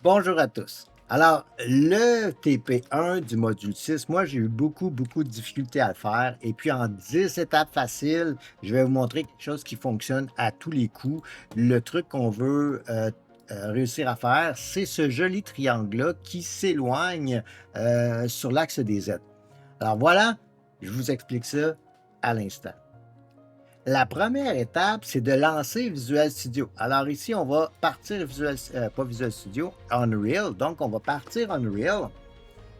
Bonjour à tous. Alors, le TP1 du module 6, moi, j'ai eu beaucoup de difficultés à le faire. Et puis, en 10 étapes faciles, je vais vous montrer quelque chose qui fonctionne à tous les coups. Le truc qu'on veut réussir à faire, c'est ce joli triangle-là qui s'éloigne sur l'axe des Z. Alors voilà, je vous explique ça à l'instant. La première étape, c'est de lancer Visual Studio. Alors ici, on va partir pas Visual Studio, Unreal. Donc, on va partir Unreal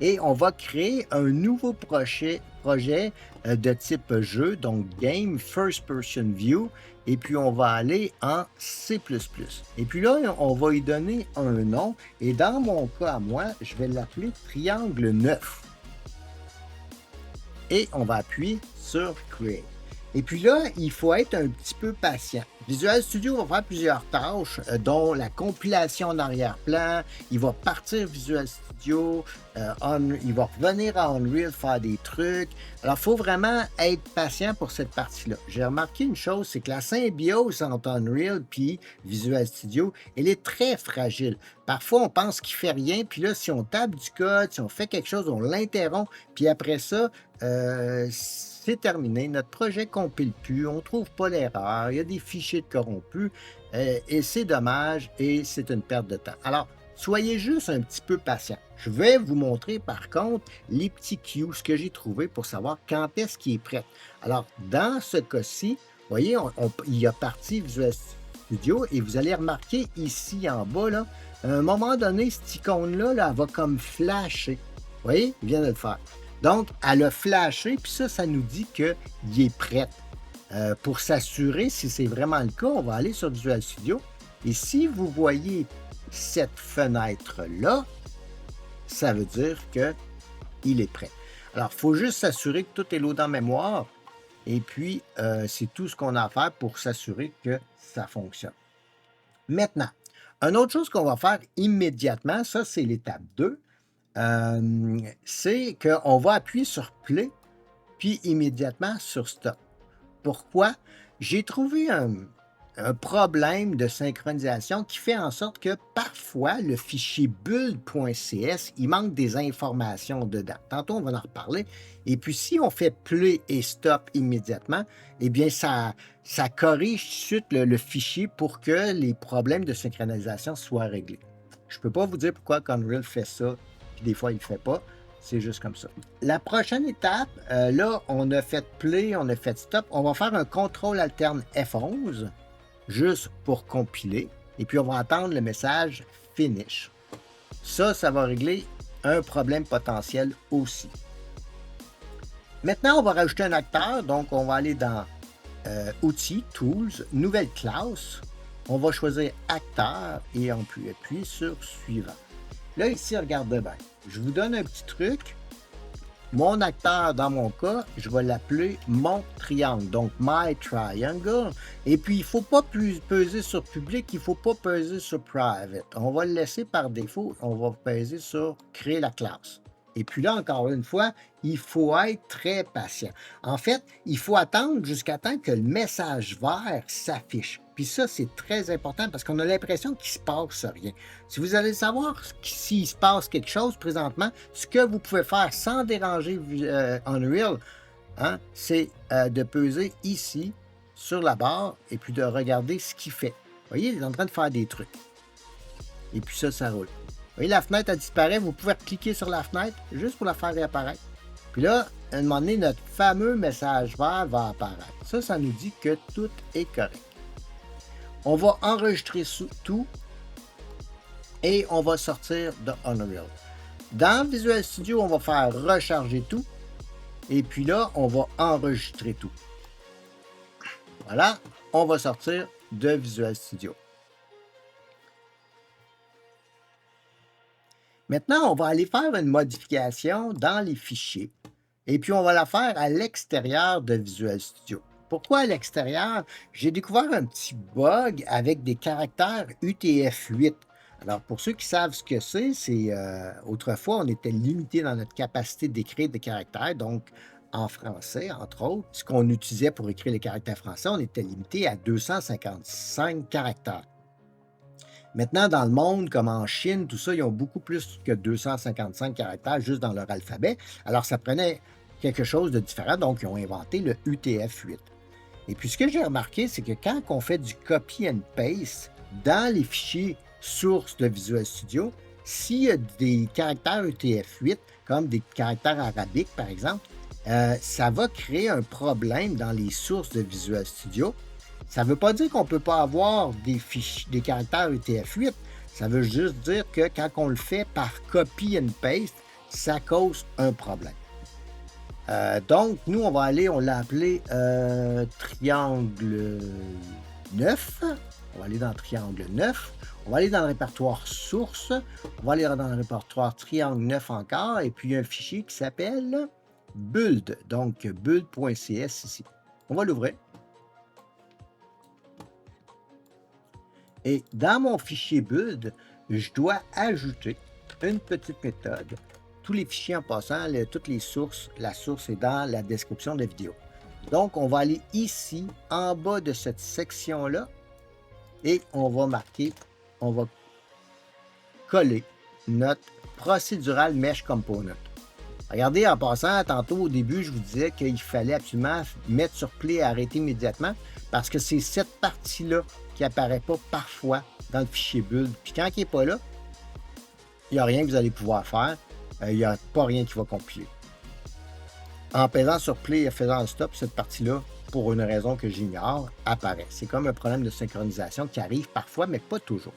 et on va créer un nouveau projet de type jeu, donc Game First Person View. Et puis, on va aller en C++. Et puis là, on va y donner un nom. Et dans mon cas à moi, je vais l'appeler Triangle 9. Et on va appuyer sur Create. Et puis là, il faut être un petit peu patient. Visual Studio va faire plusieurs tâches, dont la compilation en arrière-plan. Il va partir Visual Studio, il va revenir à Unreal faire des trucs. Alors, il faut vraiment être patient pour cette partie-là. J'ai remarqué une chose, c'est que la symbiose entre Unreal et Visual Studio, elle est très fragile. Parfois, on pense qu'il ne fait rien, puis là, si on tape du code, si on fait quelque chose, on l'interrompt, puis après ça, c'est terminé, notre projet compile plus, on ne trouve pas l'erreur, il y a des fichiers de corrompus, et c'est dommage et c'est une perte de temps. Alors, soyez juste un petit peu patient. Je vais vous montrer par contre les petits cues, ce que j'ai trouvé pour savoir quand est-ce qu'il est prêt. Alors, dans ce cas-ci, vous voyez, il y a parti Visual Studio et vous allez remarquer ici en bas, là, à un moment donné, cette icône-là, là, elle va comme flasher. Vous voyez, il vient de le faire. Donc, elle a flashé, puis ça nous dit qu'il est prêt. Pour s'assurer si c'est vraiment le cas, on va aller sur Visual Studio. Et si vous voyez cette fenêtre-là, ça veut dire qu'il est prêt. Alors, il faut juste s'assurer que tout est loadé en mémoire. Et puis, c'est tout ce qu'on a à faire pour s'assurer que ça fonctionne. Maintenant, une autre chose qu'on va faire immédiatement, ça c'est l'étape 2, c'est qu'on va appuyer sur Play, puis immédiatement sur Stop. Pourquoi? J'ai trouvé un problème de synchronisation qui fait en sorte que parfois, le fichier build.cs, il manque des informations dedans. Tantôt, on va en reparler. Et puis, si on fait play et stop immédiatement, eh bien, ça corrige tout de suite le fichier pour que les problèmes de synchronisation soient réglés. Je ne peux pas vous dire pourquoi Unreal fait ça, puis des fois, il ne le fait pas. C'est juste comme ça. La prochaine étape, là, on a fait play, on a fait stop. On va faire un contrôle alterne F11, juste pour compiler. Et puis, on va attendre le message finish. Ça va régler un problème potentiel aussi. Maintenant, on va rajouter un acteur. Donc, on va aller dans Outils, Tools, Nouvelle classe. On va choisir Acteur et on peut appuyer sur Suivant. Là, ici, regardez bien. Je vous donne un petit truc. Mon acteur, dans mon cas, je vais l'appeler mon triangle, donc my triangle. Et puis, il ne faut pas peser sur public, il ne faut pas peser sur private. On va le laisser par défaut, on va peser sur créer la classe. Et puis là, encore une fois, il faut être très patient. En fait, il faut attendre jusqu'à temps que le message vert s'affiche. Puis ça, c'est très important parce qu'on a l'impression qu'il ne se passe rien. Si vous allez savoir s'il se passe quelque chose présentement, ce que vous pouvez faire sans déranger Unreal, hein, c'est de peser ici sur la barre et puis de regarder ce qu'il fait. Vous voyez, il est en train de faire des trucs. Et puis ça roule. Vous voyez, la fenêtre elle disparaît. Vous pouvez cliquer sur la fenêtre juste pour la faire réapparaître. Puis là, à un moment donné, notre fameux message vert va apparaître. Ça nous dit que tout est correct. On va enregistrer tout et on va sortir de Unreal. Dans Visual Studio, on va faire recharger tout. Et puis là, on va enregistrer tout. Voilà, on va sortir de Visual Studio. Maintenant, on va aller faire une modification dans les fichiers. Et puis, on va la faire à l'extérieur de Visual Studio. Pourquoi à l'extérieur? J'ai découvert un petit bug avec des caractères UTF-8. Alors, pour ceux qui savent ce que c'est, autrefois, on était limité dans notre capacité d'écrire des caractères. Donc, en français, entre autres, ce qu'on utilisait pour écrire les caractères français, on était limité à 255 caractères. Maintenant, dans le monde, comme en Chine, tout ça, ils ont beaucoup plus que 255 caractères juste dans leur alphabet. Alors, ça prenait quelque chose de différent, donc ils ont inventé le UTF-8. Et puis, ce que j'ai remarqué, c'est que quand on fait du copy and paste dans les fichiers sources de Visual Studio, s'il y a des caractères UTF-8, comme des caractères arabiques, par exemple, ça va créer un problème dans les sources de Visual Studio. Ça ne veut pas dire qu'on ne peut pas avoir des caractères UTF-8. Ça veut juste dire que quand on le fait par copy and paste, ça cause un problème. Donc, nous, on va aller, on l'a appelé triangle 9. On va aller dans triangle 9. On va aller dans le répertoire source. On va aller dans le répertoire triangle 9 encore. Et puis, il y a un fichier qui s'appelle build. Donc, build.cs ici. On va l'ouvrir. Et dans mon fichier build, je dois ajouter une petite méthode. Tous les fichiers en passant, toutes les sources, la source est dans la description de la vidéo. Donc, on va aller ici, en bas de cette section-là, et on va marquer, on va coller notre Procedural Mesh Component. Regardez, en passant, tantôt au début, je vous disais qu'il fallait absolument mettre sur play et arrêter immédiatement parce que c'est cette partie-là qui n'apparaît pas parfois dans le fichier build. Puis quand il n'est pas là, il n'y a rien que vous allez pouvoir faire. Il n'y a pas rien qui va compiler. En pesant sur play et faisant un stop, cette partie-là, pour une raison que j'ignore, apparaît. C'est comme un problème de synchronisation qui arrive parfois, mais pas toujours.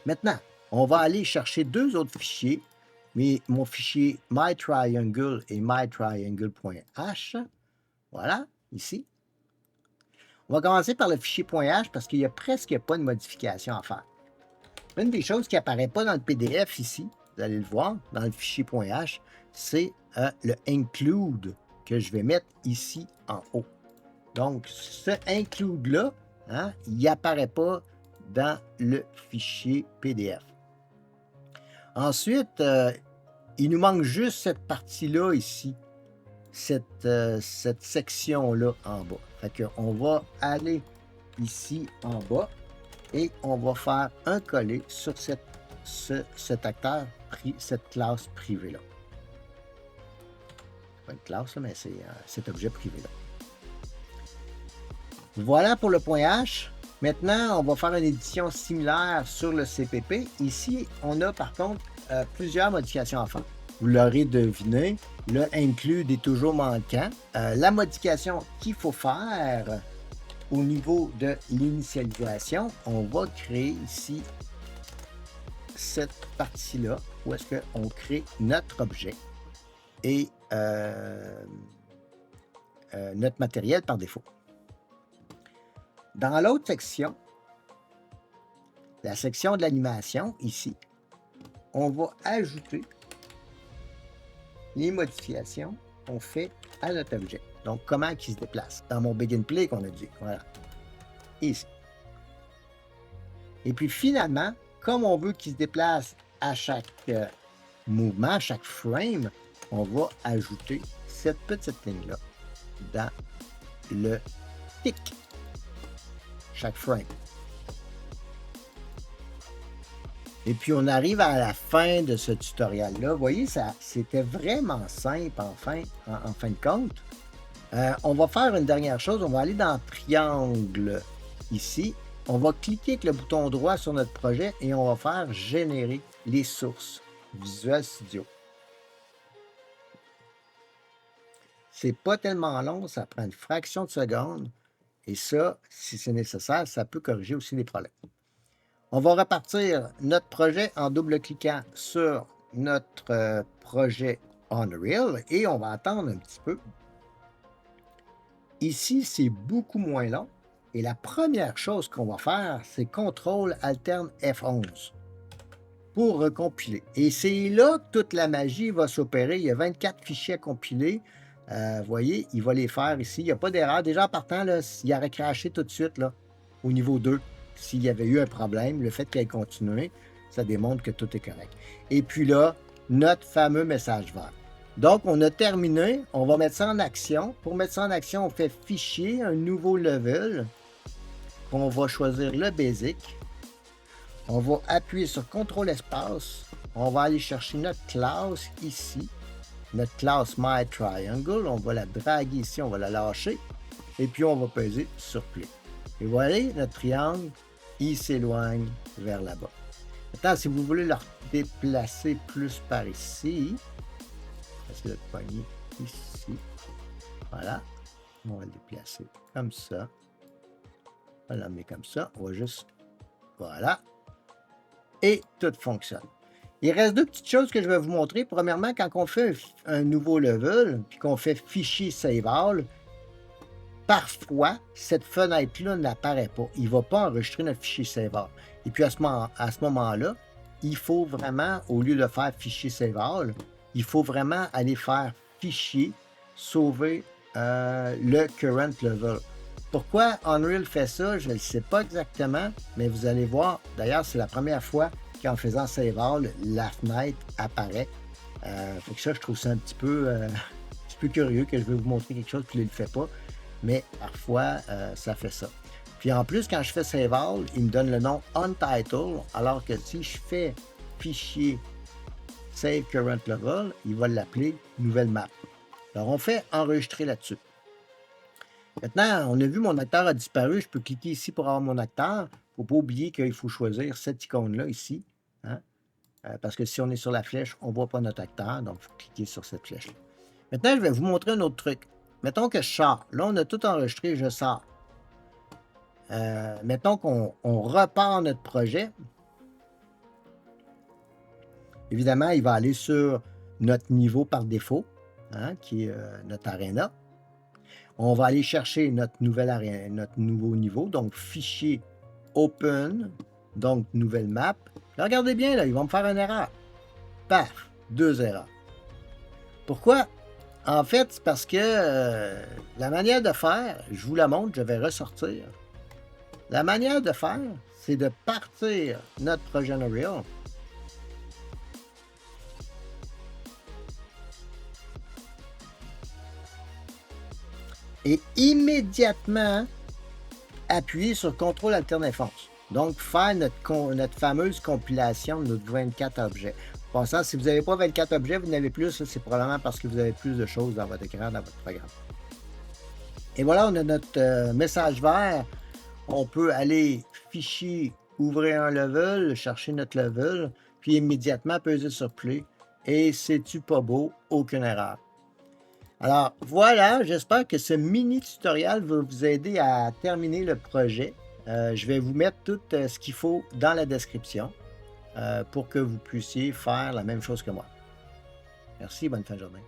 Maintenant, on va aller chercher deux autres fichiers, mais mon fichier myTriangle et myTriangle.h. Voilà, ici. On va commencer par le fichier .h parce qu'il n'y a presque pas de modification à faire. Une des choses qui n'apparaît pas dans le PDF ici, vous allez le voir, dans le fichier .h, c'est le include que je vais mettre ici en haut. Donc, ce include-là, hein, il n'apparaît pas dans le fichier PDF. Ensuite, il nous manque juste cette partie-là ici, cette section-là en bas. Fait qu'on va aller ici en bas et on va faire un coller sur cet acteur, cette classe privée-là. Pas une classe, mais c'est cet objet privé-là. Voilà pour le .h. Maintenant, on va faire une édition similaire sur le CPP. Ici, on a par contre plusieurs modifications à faire. Vous l'aurez deviné, le include est toujours manquant. La modification qu'il faut faire au niveau de l'initialisation, on va créer ici cette partie-là où est-ce qu'on crée notre objet et notre matériel par défaut. Dans l'autre section, la section de l'animation, ici, on va ajouter les modifications qu'on fait à notre objet. Donc, comment il se déplace. Dans mon Begin Play qu'on a dit. Voilà. Ici. Et puis, finalement, comme on veut qu'il se déplace à chaque mouvement, à chaque frame, on va ajouter cette petite ligne-là dans le tick. Chaque frame. Et puis, on arrive à la fin de ce tutoriel-là. Vous voyez, c'était vraiment simple en fin de compte. On va faire une dernière chose. On va aller dans Triangle ici. On va cliquer avec le bouton droit sur notre projet et on va faire générer les sources Visual Studio. C'est pas tellement long, ça prend une fraction de seconde. Et ça, si c'est nécessaire, ça peut corriger aussi les problèmes. On va repartir notre projet en double-cliquant sur notre projet Unreal et on va attendre un petit peu. Ici, c'est beaucoup moins long. Et la première chose qu'on va faire, c'est CTRL Alterne F11 pour recompiler. Et c'est là que toute la magie va s'opérer. Il y a 24 fichiers à compiler. Vous voyez, il va les faire ici. Il n'y a pas d'erreur. Déjà, en partant, là, il aurait crashé tout de suite là, au niveau 2. S'il y avait eu un problème, le fait qu'il ait continué, ça démontre que tout est correct. Et puis là, notre fameux message vert. Donc, on a terminé. On va mettre ça en action. Pour mettre ça en action, on fait Fichier, un nouveau level. On va choisir le Basic. On va appuyer sur CTRL espace. On va aller chercher notre classe ici. Notre classe MyTriangle. On va la draguer ici, on va la lâcher. Et puis on va peser sur Play. Et voilà, notre triangle, il s'éloigne vers là-bas. Maintenant, si vous voulez le déplacer plus par ici, c'est le poignet ici. Voilà. On va le déplacer comme ça. On va l'emmener comme ça. On va juste... Voilà. Et tout fonctionne. Il reste deux petites choses que je vais vous montrer. Premièrement, quand on fait un nouveau level, puis qu'on fait fichier Save All, parfois, cette fenêtre-là n'apparaît pas. Il ne va pas enregistrer notre fichier Save All. Et puis à ce moment-là, il faut vraiment, au lieu de faire fichier Save All, il faut vraiment aller faire fichier, sauver le current level. Pourquoi Unreal fait ça, je ne le sais pas exactement, mais vous allez voir, d'ailleurs, c'est la première fois qu'en faisant Save All, la fenêtre apparaît. Fait que ça, je trouve ça un petit peu curieux que je vais vous montrer quelque chose qui ne le fait pas, mais parfois, ça fait ça. Puis en plus, quand je fais Save All, il me donne le nom Untitled, alors que si je fais fichier Save Current Level, il va l'appeler Nouvelle Map. Alors, on fait enregistrer là-dessus. Maintenant, on a vu mon acteur a disparu. Je peux cliquer ici pour avoir mon acteur. Il ne faut pas oublier qu'il faut choisir cette icône-là ici. Hein? Parce que si on est sur la flèche, on ne voit pas notre acteur. Donc, il faut cliquer sur cette flèche-là. Maintenant, je vais vous montrer un autre truc. Mettons que je sors. Là, on a tout enregistré, je sors. Mettons qu'on repart notre projet. Évidemment, il va aller sur notre niveau par défaut, hein, qui est notre Arena. On va aller chercher notre nouveau niveau, donc fichier Open, donc nouvelle map. Là, regardez bien, là, ils vont me faire une erreur. Paf, 2 erreurs. Pourquoi? En fait, c'est parce que la manière de faire, je vous la montre, je vais ressortir. La manière de faire, c'est de partir notre projet Unreal. Et immédiatement appuyer sur CTRL Alterne Fonce. Donc, faire notre fameuse compilation de notre 24 objets. En passant, si vous n'avez pas 24 objets, vous n'avez plus, c'est probablement parce que vous avez plus de choses dans votre écran, dans votre programme. Et voilà, on a notre message vert. On peut aller fichier, ouvrir un level, chercher notre level, puis immédiatement peser sur Play. Et c'est-tu pas beau? Aucune erreur. Alors voilà, j'espère que ce mini tutoriel va vous aider à terminer le projet. Je vais vous mettre tout ce qu'il faut dans la description pour que vous puissiez faire la même chose que moi. Merci, bonne fin de journée.